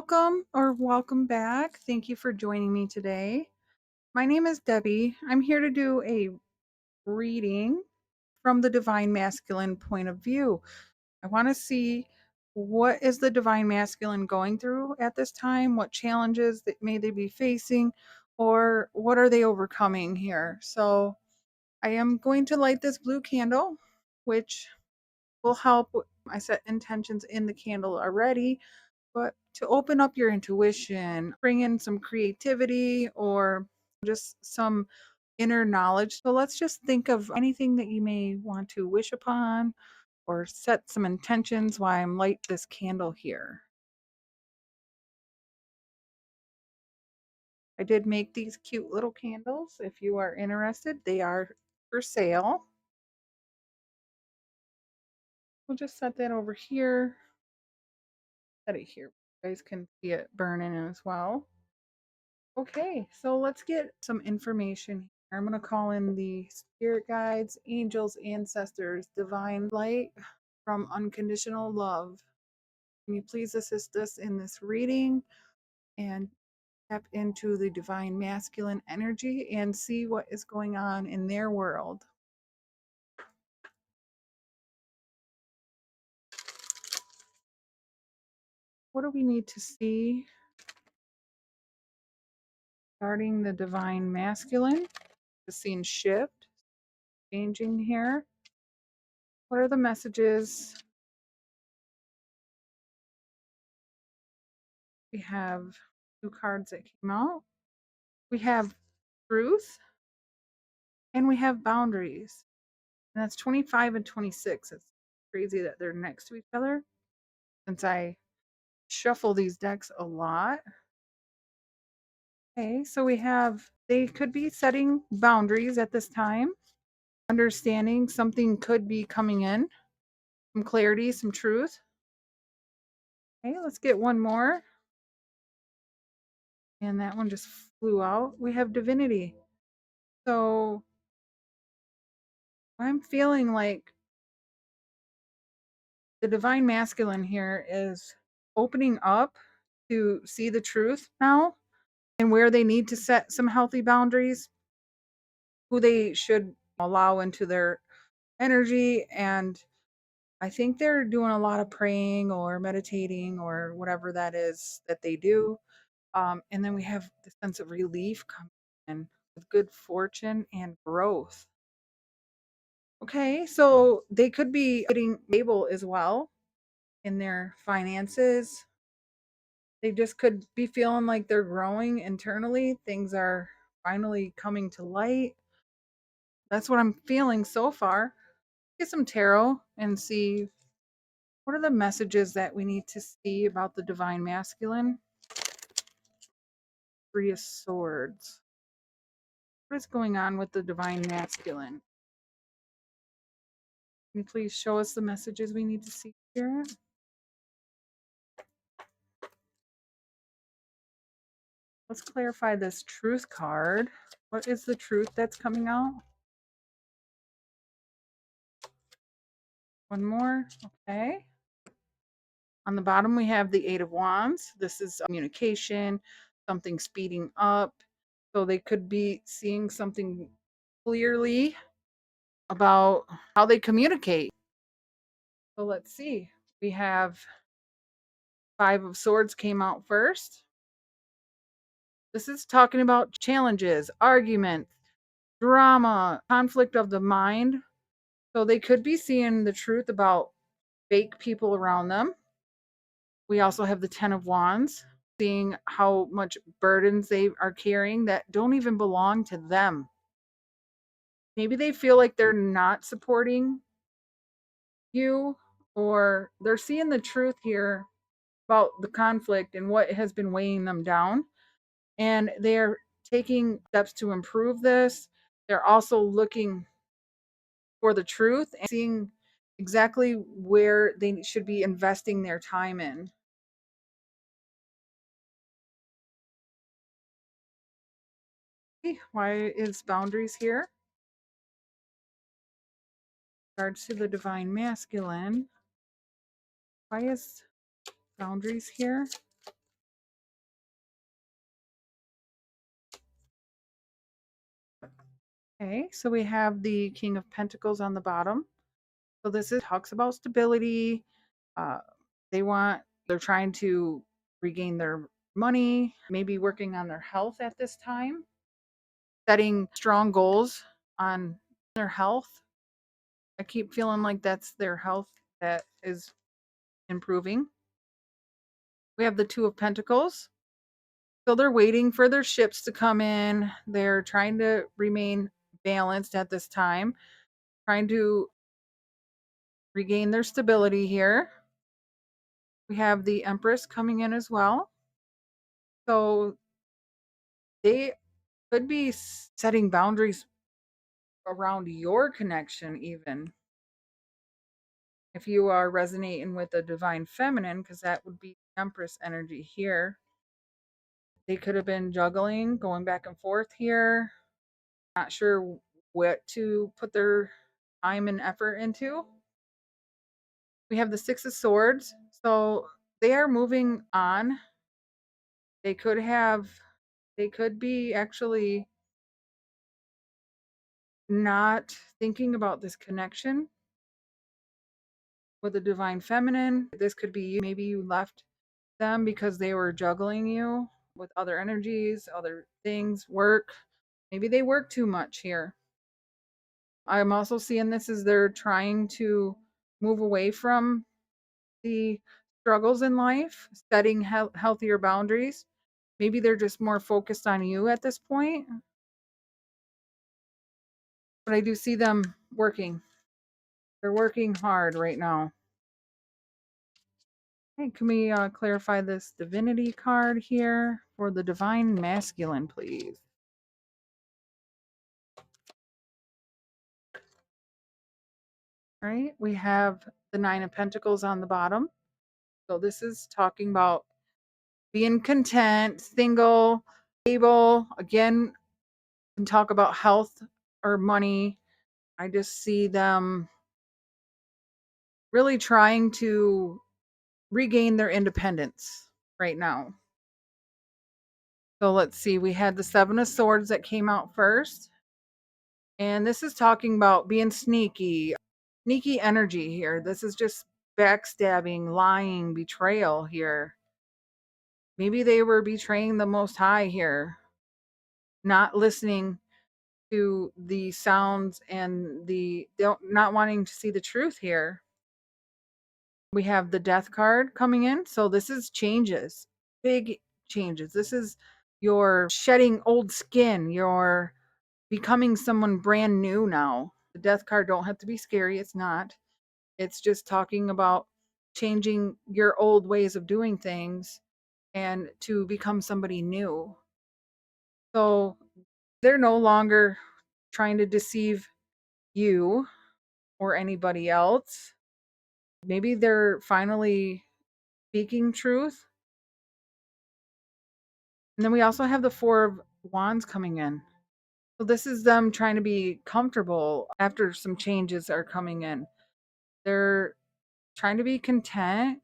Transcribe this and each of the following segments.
Welcome or welcome back. Thank you for joining me today. My name is Debbie. I'm here to do a reading from the divine masculine point of view. I want to see what is the divine masculine going through at this time, what challenges that may they be facing, or what are they overcoming here. So I am going to light this blue candle, which will help. I set intentions in the candle already, but to open up your intuition, bring in some creativity or just some inner knowledge. So let's just think of anything that you may want to wish upon or set some intentions while I'm light this candle here. I did make these cute little candles. If you are interested, they are for sale. We'll just set that over here. Set it here. You guys can see it burning as well. Okay, so let's get some information here. I'm going to call in the spirit guides, angels, ancestors, divine light from unconditional love. Can you please assist us in this reading and tap into the divine masculine energy and see what is going on in their world? What do we need to see regarding the divine masculine? The scene shift, changing here. What are the messages? We have two cards that came out. We have truth and we have boundaries. And that's 25 and 26. It's crazy that they're next to each other since I shuffle these decks a lot. Okay, so we have, they could be setting boundaries at this time, understanding something could be coming in, some clarity, some truth. Okay, let's get one more. And that one just flew out. We have divinity. So I'm feeling like the divine masculine here is opening up to see the truth now and where they need to set some healthy boundaries, who they should allow into their energy. And I think they're doing a lot of praying or meditating or whatever that is that they do. And then we have the sense of relief coming in with good fortune and growth. Okay, so they could be getting stable as well in their finances. They just could be feeling like they're growing internally. Things are finally coming to light. That's what I'm feeling so far. Get some tarot and see what are the messages that we need to see about the divine masculine. Three of Swords. What is going on with the divine masculine? Can you please show us the messages we need to see here? Let's clarify this truth card. What is the truth that's coming out? One more. Okay. On the bottom, we have the Eight of Wands. This is communication, something speeding up. So they could be seeing something clearly about how they communicate. So let's see. We have Five of Swords came out first. This is talking about challenges, arguments, drama, conflict of the mind. So they could be seeing the truth about fake people around them. We also have the Ten of Wands, seeing how much burdens they are carrying that don't even belong to them. Maybe they feel like they're not supporting you, or they're seeing the truth here about the conflict and what has been weighing them down. And they're taking steps to improve this. They're also looking for the truth and seeing exactly where they should be investing their time in. Why is boundaries here? In regards to the divine masculine, why is boundaries here? Okay, so we have the King of Pentacles on the bottom. So this is talks about stability. Uh, they're trying to regain their money, maybe working on their health at this time, setting strong goals on their health. I keep feeling like that's their health that is improving. We have the Two of Pentacles. So they're waiting for their ships to come in. They're trying to remain balanced at this time, trying to regain their stability here. We have the Empress coming in as well. So they could be setting boundaries around your connection, even if you are resonating with the divine feminine, because that would be Empress energy here. They could have been juggling, going back and forth here, not sure what to put their time and effort into. We have the Six of Swords. So they are moving on. They could have, they could be actually not thinking about this connection with the divine feminine. This could be maybe you left them because they were juggling you with other energies, other things, work. Maybe they work too much here. I'm also seeing this as they're trying to move away from the struggles in life, setting healthier boundaries. Maybe they're just more focused on you at this point. But I do see them working. They're working hard right now. Hey, can we clarify this divinity card here for the divine masculine, please? All right, we have the Nine of Pentacles on the bottom. So this is talking about being content, single, able. Again, can talk about health or money. I just see them really trying to regain their independence right now. So let's see, we had the Seven of Swords that came out first. And this is talking about being sneaky, sneaky energy here. This is just backstabbing, lying, betrayal here. Maybe they were betraying the Most High here, not listening to the sounds and not wanting to see the truth here. We have the Death card coming in. So this is changes, big changes. This is your shedding old skin, your becoming someone brand new now. The Death card don't have to be scary. It's not. It's just talking about changing your old ways of doing things and to become somebody new. So they're no longer trying to deceive you or anybody else. Maybe they're finally speaking truth. And then we also have the Four of Wands coming in. So this is them trying to be comfortable after some changes are coming in. They're trying to be content.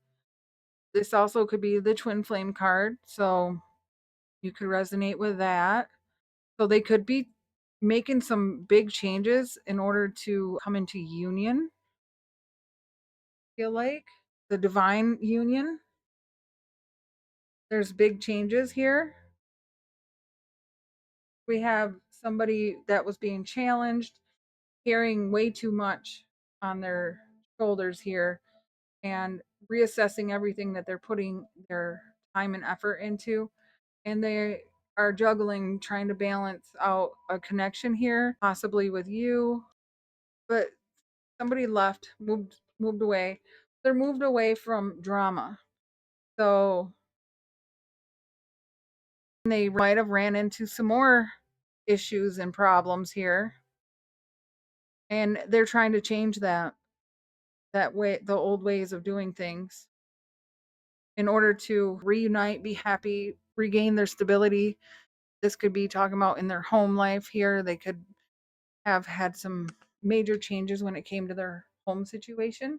This also could be the Twin Flame card. So you could resonate with that. So they could be making some big changes in order to come into union. I feel like the divine union. There's big changes here. We have somebody that was being challenged, carrying way too much on their shoulders here, and reassessing everything that they're putting their time and effort into. And they are juggling, trying to balance out a connection here, possibly with you. But somebody left, moved away. They're moved away from drama. So they might have ran into some more issues and problems here. And they're trying to change that way, the old ways of doing things, in order to reunite, be happy, regain their stability. This could be talking about in their home life here. They could have had some major changes when it came to their home situation.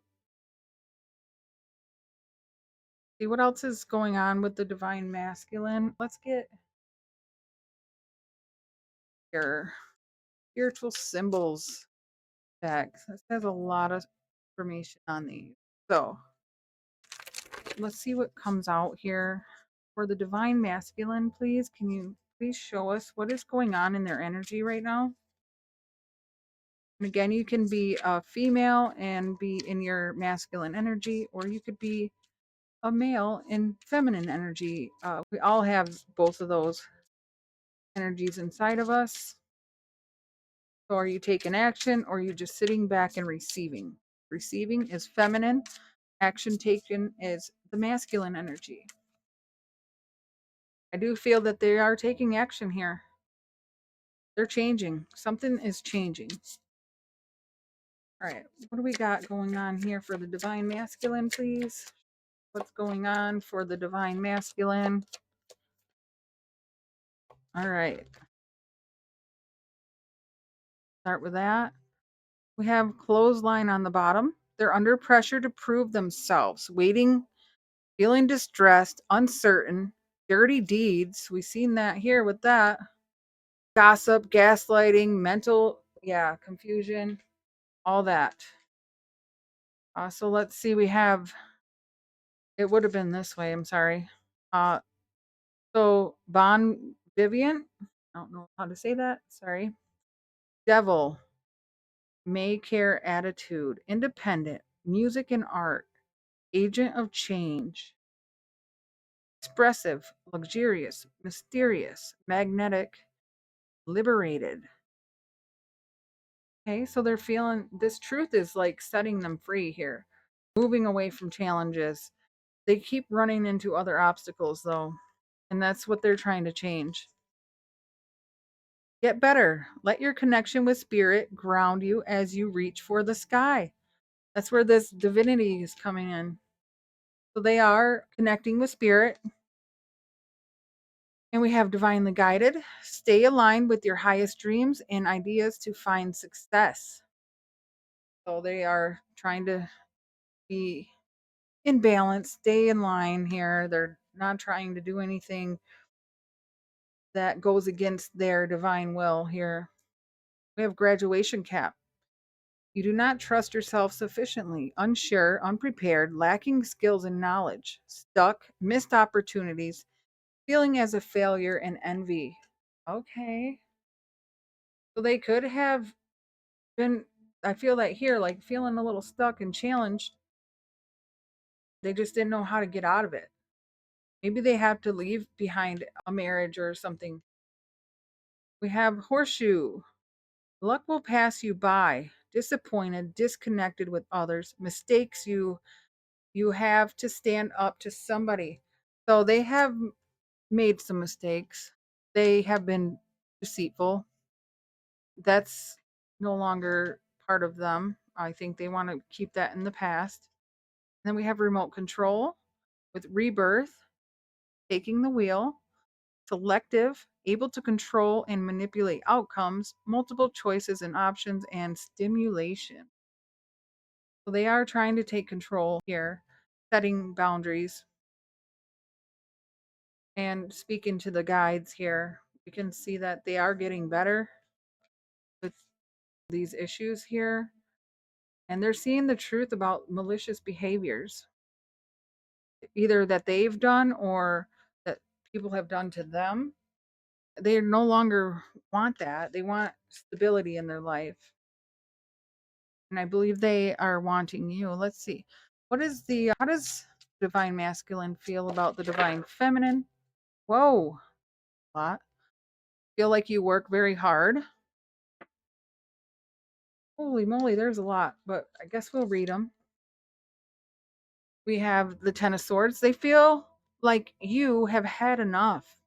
See what else is going on with the divine masculine. Let's get here. Spiritual symbols deck. This has a lot of information on these. So let's see what comes out here. For the divine masculine, please, can you please show us what is going on in their energy right now? And again, you can be a female and be in your masculine energy, or you could be a male in feminine energy. We all have both of those energies inside of us. So are you taking action or are you just sitting back and receiving? Receiving is feminine, action taken is the masculine energy. I do feel that they are taking action here. They're changing. Something is changing. All right, what do we got going on here for the divine masculine, please? What's going on for the divine masculine? All right, start with that. We have clothesline on the bottom. They're under pressure to prove themselves, waiting, feeling distressed, uncertain, dirty deeds. We've seen that here with that. Gossip, gaslighting, mental, confusion, all that. So let's see, we have, it would have been this way, I'm sorry. So Bon Vivian, I don't know how to say that, sorry. Devil, May care attitude, independent, music and art, agent of change, expressive, luxurious, mysterious, magnetic, liberated. Okay, so they're feeling this truth is like setting them free here, moving away from challenges. They keep running into other obstacles though, and that's what they're trying to change. Get better. Let your connection with spirit ground you as you reach for the sky. That's where this divinity is coming in. So they are connecting with spirit. And we have divinely guided. Stay aligned with your highest dreams and ideas to find success. So they are trying to be in balance, stay in line here. They're not trying to do anything that goes against their divine will here. We have graduation cap. You do not trust yourself sufficiently, unsure, unprepared, lacking skills and knowledge, stuck, missed opportunities, feeling as a failure and envy. Okay. So they could have been, I feel that here, like feeling a little stuck and challenged. They just didn't know how to get out of it. Maybe they have to leave behind a marriage or something. We have horseshoe. Luck will pass you by. Disappointed, disconnected with others, mistakes you have to stand up to somebody. So they have made some mistakes. They have been deceitful. That's no longer part of them. I think they want to keep that in the past. Then we have remote control with rebirth, taking the wheel, selective, able to control and manipulate outcomes, multiple choices and options, and stimulation. So they are trying to take control here, setting boundaries. And speaking to the guides here, you can see that they are getting better with these issues here. And they're seeing the truth about malicious behaviors, either that they've done or that people have done to them. They no longer want that. They want stability in their life. And I believe they are wanting you. Let's see. How does divine masculine feel about the divine feminine? Whoa, a lot. Feel like you work very hard. Holy moly, there's a lot, but I guess we'll read them. We have the Ten of Swords. They feel like you have had enough,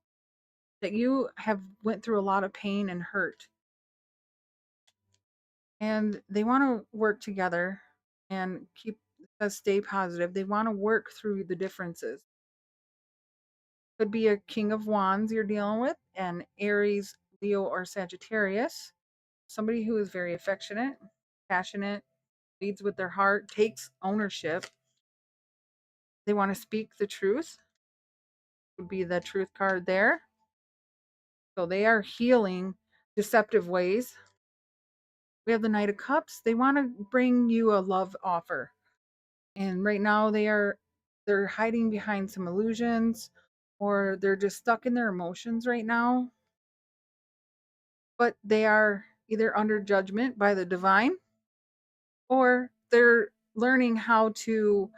that you have went through a lot of pain and hurt. And they want to work together and stay positive. They want to work through the differences. Could be a King of Wands you're dealing with, an Aries, Leo, or Sagittarius. Somebody who is very affectionate, passionate, leads with their heart, takes ownership. They want to speak the truth. Would be the truth card there. So they are healing deceptive ways. We have the Knight of Cups. They want to bring you a love offer. And right now they're hiding behind some illusions, or they're just stuck in their emotions right now. But they are either under judgment by the divine, or they're learning how to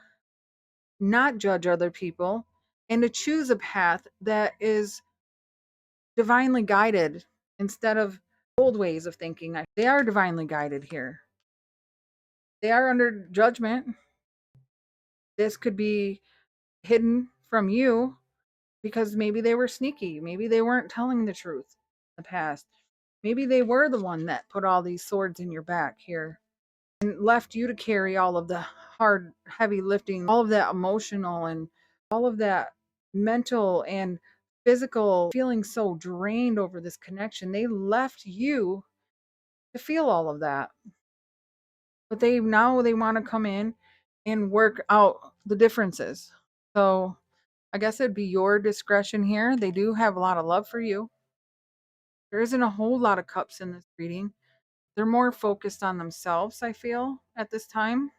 not judge other people and to choose a path that is divinely guided instead of old ways of thinking. They are divinely guided here. They are under judgment. This could be hidden from you because maybe they were sneaky. Maybe they weren't telling the truth in the past. Maybe they were the one that put all these swords in your back here and left you to carry all of the hard, heavy lifting, all of that emotional and all of that mental and physical, feeling so drained over this connection. They left you to feel all of that. But they want to come in and work out the differences. So I guess it'd be your discretion here. They do have a lot of love for you. There isn't a whole lot of cups in this reading. They're more focused on themselves, I feel, at this time.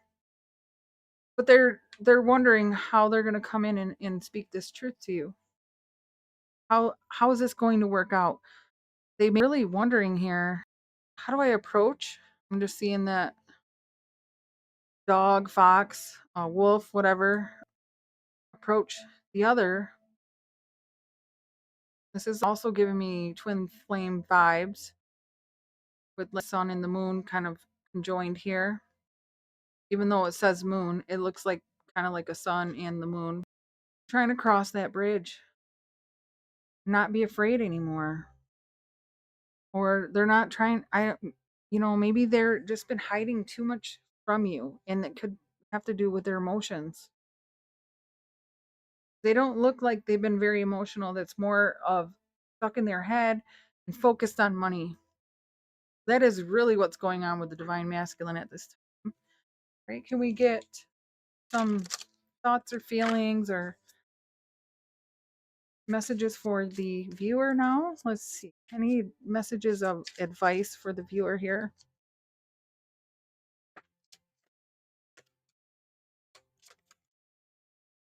But they're wondering how they're gonna come in and speak this truth to you. How is this going to work out? They may be really wondering here, how do I approach? I'm just seeing that dog, fox, wolf, whatever, approach the other. This is also giving me twin flame vibes with the sun and the moon kind of conjoined here. Even though it says moon, it looks like kind of like a sun and the moon. Trying to cross that bridge, not be afraid anymore. Or they're not trying, maybe they're just been hiding too much from you and it could have to do with their emotions. They don't look like they've been very emotional. That's more of stuck in their head and focused on money. That is really what's going on with the divine masculine at this time. Right? Can we get some thoughts or feelings or messages for the viewer now? Let's see. Any messages of advice for the viewer here?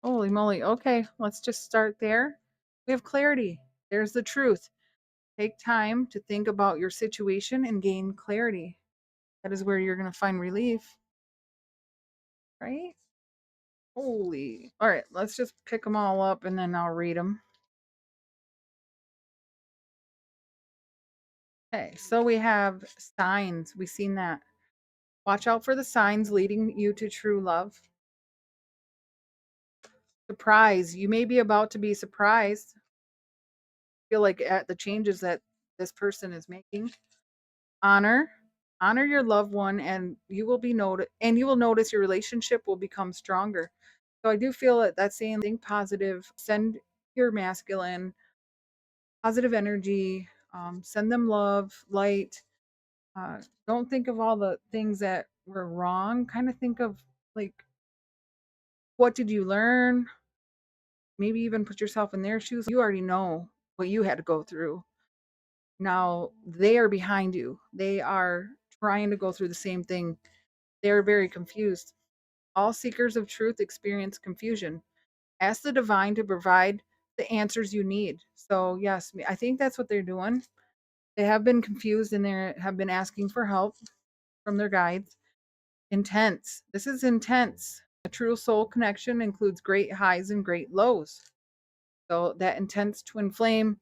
Holy moly. Okay, let's just start there. We have clarity. There's the truth. Take time to think about your situation and gain clarity. That is where you're going to find relief, right? Holy. All right, let's just pick them all up and then I'll read them. Okay, so we have signs. We've seen that. Watch out for the signs leading you to true love. Surprise. You may be about to be surprised. Feel like at the changes that this person is making. Honor. Honor your loved one and you will notice your relationship will become stronger. So I do feel that that's saying think positive, send your masculine positive energy, send them love, light. Don't think of all the things that were wrong. Kind of think of like, what did you learn? Maybe even put yourself in their shoes. You already know what you had to go through. Now they are behind you. They are trying to go through the same thing. They're very confused. All seekers of truth experience confusion. Ask the divine to provide the answers you need. So, yes, I think that's what they're doing. They have been confused and they have been asking for help from their guides. Intense. This is intense. A true soul connection includes great highs and great lows. So, that intense twin flame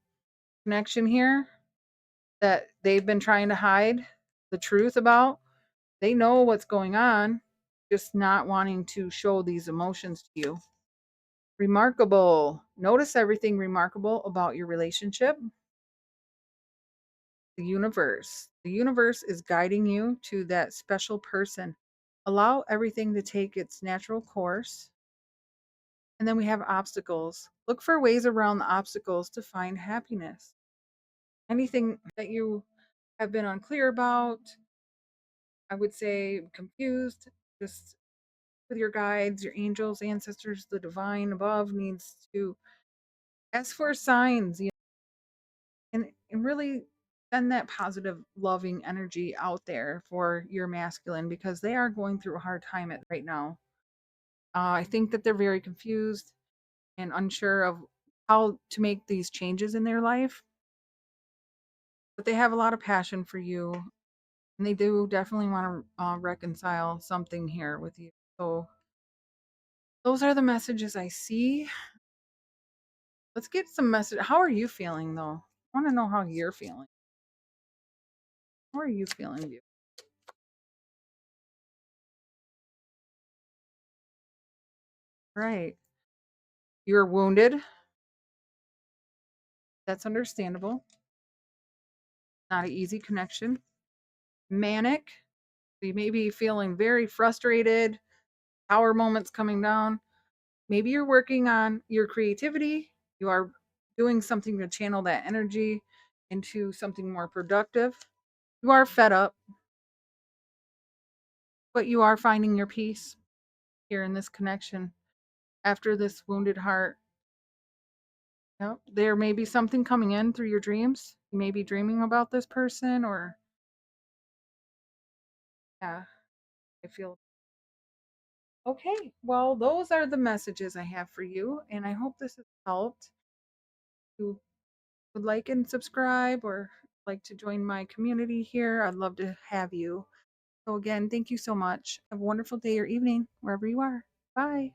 connection here that they've been trying to hide the truth about, they know what's going on, just not wanting to show these emotions to you. Remarkable. Notice everything remarkable about your relationship. The universe. The universe is guiding you to that special person. Allow everything to take its natural course. And then we have obstacles. Look for ways around the obstacles to find happiness. Anything that you have been unclear about, I would say confused, just with your guides, your angels, ancestors, the divine above needs to ask for signs, and really send that positive, loving energy out there for your masculine because they are going through a hard time right now. I think that they're very confused and unsure of how to make these changes in their life, but they have a lot of passion for you, and they do definitely want to reconcile something here with you. So those are the messages I see. Let's get some message. How are you feeling though? I want to know how you're feeling. How are you feeling, you? Right. You're wounded. That's understandable. Not an easy connection. Manic. You may be feeling very frustrated, power moments coming down. Maybe you're working on your creativity. You are doing something to channel that energy into something more productive. You are fed up, but you are finding your peace here in this connection after this wounded heart. Yep. There may be something coming in through your dreams. You may be dreaming about this person, or, yeah, I feel okay. Well, those are the messages I have for you, and I hope this has helped. You would like and subscribe or like to join my community here, I'd love to have you. So, again, thank you so much. Have a wonderful day or evening wherever you are. Bye.